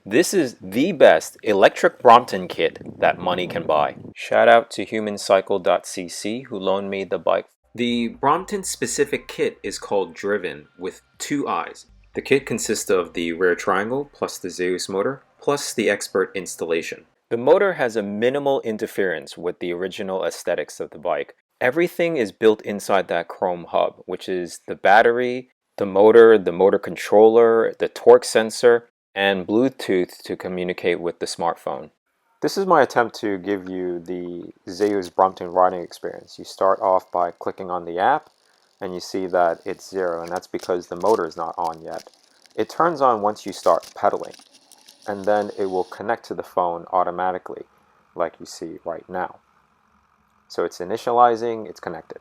This is the best Electric Brompton kit that money can buy. Shout out to humancycle.cc who loaned me the bike. The Brompton specific kit is called Driiven with two eyes. The kit consists of the rear triangle plus the Zehus motor plus the expert installation. The motor has a minimal interference with the original aesthetics of the bike. Everything is built inside that chrome hub, which is the battery, the motor controller, the torque sensor, and Bluetooth to communicate with the smartphone. This is my attempt to give you the Zehus Brompton riding experience. You start off by clicking on the app and you see that it's 0, and that's because the motor is not on yet. It turns on once you start pedaling, and then it will connect to the phone automatically like you see right now. So it's initializing, it's connected.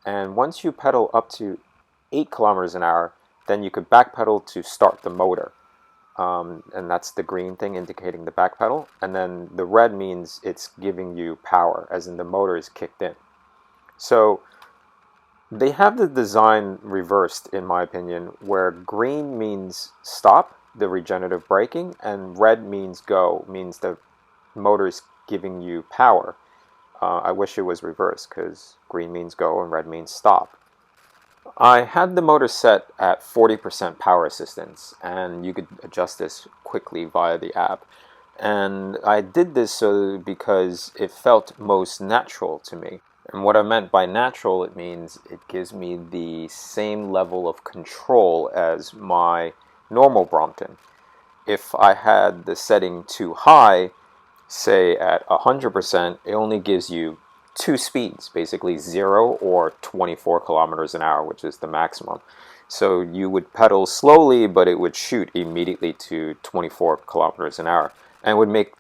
And once you pedal up to 8 kilometers an hour, then you could backpedal to start the motor. And that's the green thing indicating the back pedal, and then the red means it's giving you power, as in the motor is kicked in. So they have the design reversed, in my opinion, where green means stop, the regenerative braking, and red means go, means the motor is giving you power. I wish it was reversed, because green means go and red means stop. I had the motor set at 40% power assistance, and you could adjust this quickly via the app. And I did this because it felt most natural to me. And what I meant by natural, it means it gives me the same level of control as my normal Brompton. If I had the setting too high, say at 100%, it only gives you two speeds, basically 0 or 24 kilometers an hour, which is the maximum. So you would pedal slowly, but it would shoot immediately to 24 kilometers an hour, and would make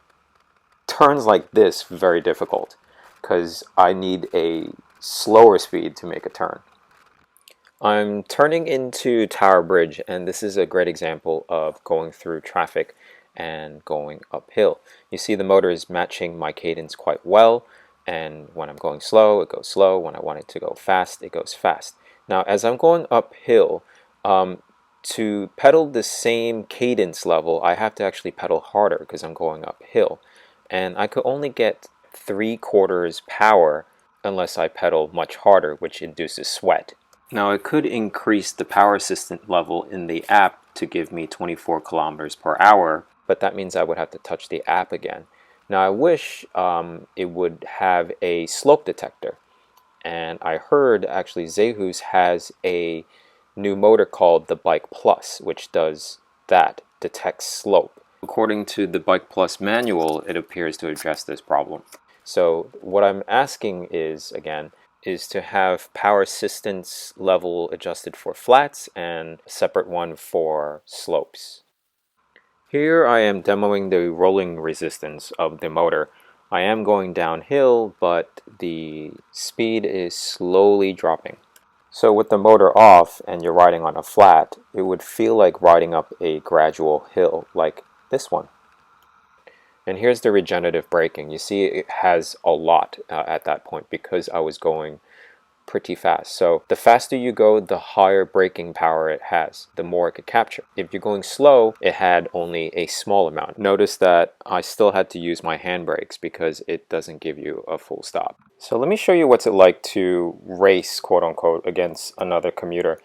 turns like this very difficult, because I need a slower speed to make a turn. I'm turning into Tower Bridge, and this is a great example of going through traffic and going uphill. You see the motor is matching my cadence quite well, and when I'm going slow, it goes slow. When I want it to go fast, it goes fast. Now, as I'm going uphill, to pedal the same cadence level, I have to actually pedal harder because I'm going uphill. And I could only get 3/4 power unless I pedal much harder, which induces sweat. Now, I could increase the power assistant level in the app to give me 24 kilometers per hour, but that means I would have to touch the app again. Now, I wish it would have a slope detector, and I heard actually Zehus has a new motor called the Bike Plus, which does that, detects slope. According to the Bike Plus manual, it appears to address this problem. So what I'm asking is, again, is to have power assistance level adjusted for flats and a separate one for slopes. Here I am demoing the rolling resistance of the motor. I am going downhill, but the speed is slowly dropping. So with the motor off and you're riding on a flat, it would feel like riding up a gradual hill, like this one. And here's the regenerative braking. You see it has a lot at that point because I was going pretty fast. So the faster you go, the higher braking power it has, the more it could capture. If you're going slow, it had only a small amount. Notice that I still had to use my handbrakes because it doesn't give you a full stop. So let me show you what's it like to race, quote unquote, against another commuter.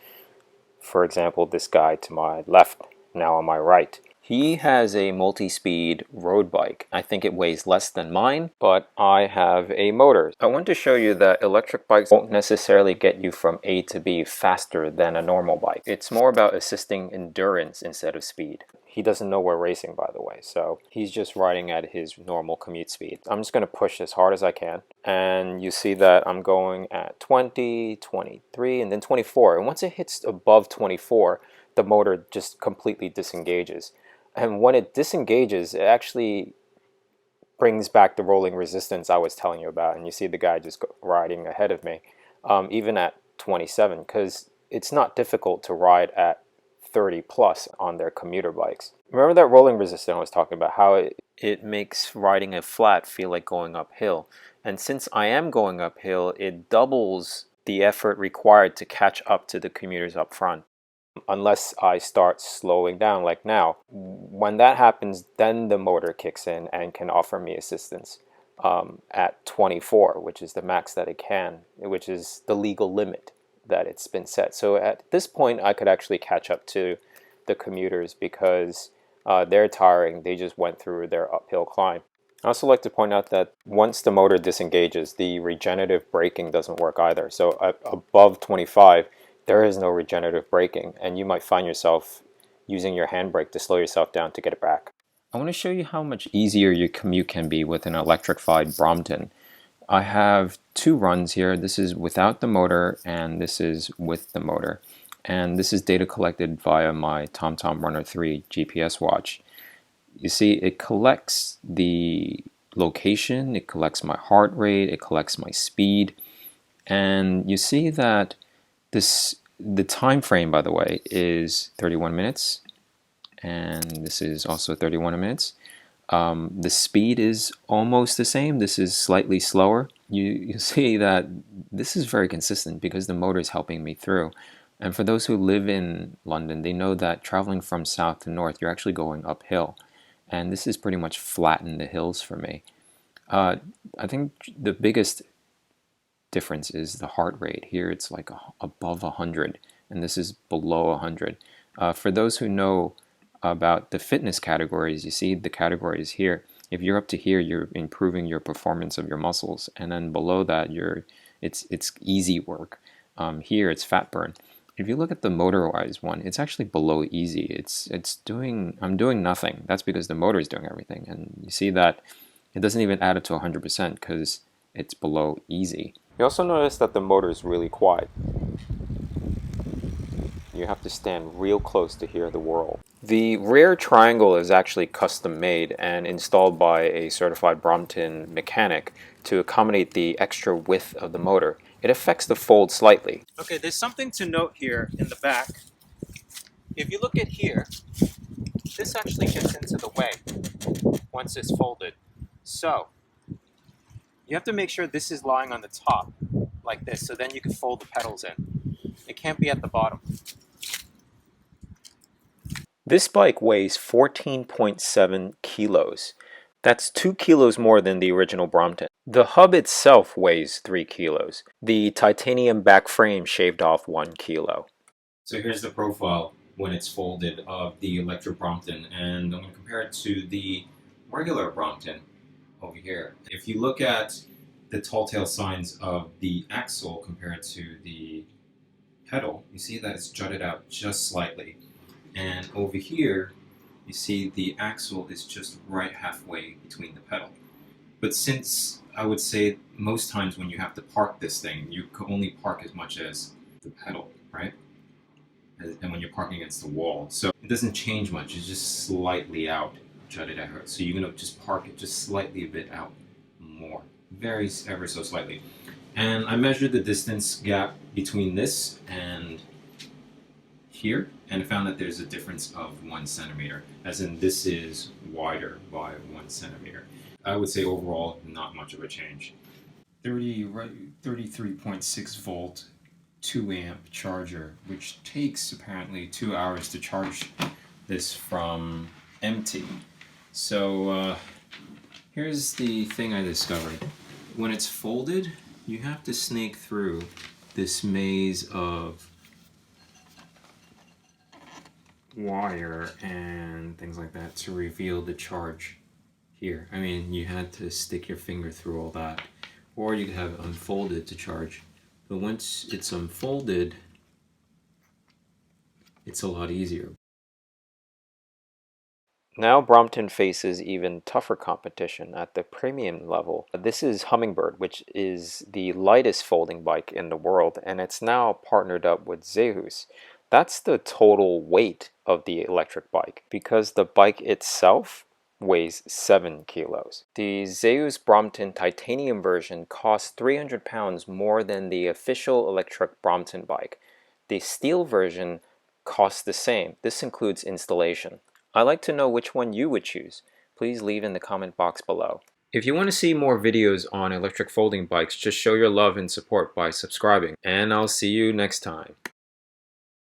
For example, this guy to my left, now on my right. He has a multi-speed road bike. I think it weighs less than mine, but I have a motor. I want to show you that electric bikes won't necessarily get you from A to B faster than a normal bike. It's more about assisting endurance instead of speed. He doesn't know we're racing, by the way, so he's just riding at his normal commute speed. I'm just going to push as hard as I can, and you see that I'm going at 20, 23, and then 24. And once it hits above 24, the motor just completely disengages. And when it disengages, it actually brings back the rolling resistance I was telling you about. And you see the guy just riding ahead of me, even at 27, because it's not difficult to ride at 30 plus on their commuter bikes. Remember that rolling resistance I was talking about, how it makes riding a flat feel like going uphill. And since I am going uphill, it doubles the effort required to catch up to the commuters up front. unless I start slowing down like now. When that happens, then the motor kicks in and can offer me assistance at 24, which is the max that it can, which is the legal limit that it's been set. So at this point, I could actually catch up to the commuters because they're tiring. They just went through their uphill climb. I also like to point out that once the motor disengages, the regenerative braking doesn't work either. So above 25, there is no regenerative braking, and you might find yourself using your handbrake to slow yourself down to get it back. I want to show you how much easier your commute can be with an electrified Brompton. I have two runs here. This is without the motor, and this is with the motor. And this is data collected via my TomTom Runner 3 GPS watch. You see, it collects the location, it collects my heart rate, it collects my speed, and you see that the time frame, by the way, is 31 minutes, and this is also 31 minutes. The speed is almost the same. This is slightly slower. You see that this is very consistent because the motor is helping me through. And for those who live in London, they know that traveling from south to north, you're actually going uphill. And this is pretty much flattened the hills for me. I think the biggest difference is the heart rate. Here it's like above 100, and this is below 100. For those who know about the fitness categories, you see the categories here. If you're up to here, you're improving your performance of your muscles, and then below that, it's easy work. Here it's fat burn. If you look at the motorized one, it's actually below easy. I'm doing nothing. That's because the motor is doing everything, and you see that it doesn't even add it to 100% because it's below easy. You also notice that the motor is really quiet. You have to stand real close to hear the whirl. The rear triangle is actually custom made and installed by a certified Brompton mechanic to accommodate the extra width of the motor. It affects the fold slightly. Okay, there's something to note here in the back. If you look at here, this actually gets into the way once it's folded. So, you have to make sure this is lying on the top, like this, so then you can fold the pedals in. It can't be at the bottom. This bike weighs 14.7 kilos. That's 2 kilos more than the original Brompton. The hub itself weighs 3 kilos. The titanium back frame shaved off 1 kilo. So here's the profile when it's folded of the Electric Brompton, and I'm going to compare it to the regular Brompton over here. If you look at the tall tale signs of the axle compared to the pedal, you see that it's jutted out just slightly. And over here, you see the axle is just right halfway between the pedal. But since I would say most times when you have to park this thing, you can only park as much as the pedal, right? And when you're parking against the wall. So it doesn't change much, it's just slightly out, jutted out. So you're gonna just park it just slightly a bit out more. Very ever so slightly. And I measured the distance gap between this and here, and I found that there's a difference of 1 centimeter, as in this is wider by 1 centimeter. I would say overall, not much of a change. 33.6 volt, 2 amp charger, which takes apparently 2 hours to charge this from empty. So here's the thing I discovered. When it's folded, you have to snake through this maze of wire and things like that to reveal the charge here. I mean, you had to stick your finger through all that, or you could have it unfolded to charge. But once it's unfolded, it's a lot easier. Now Brompton faces even tougher competition at the premium level. This is Hummingbird, which is the lightest folding bike in the world, and it's now partnered up with Zehus. That's the total weight of the electric bike, because the bike itself weighs 7 kilos. The Zehus Brompton titanium version costs 300 pounds more than the official electric Brompton bike. The steel version costs the same. This includes installation. I'd like to know which one you would choose. Please leave in the comment box below. If you want to see more videos on electric folding bikes, just show your love and support by subscribing. And I'll see you next time.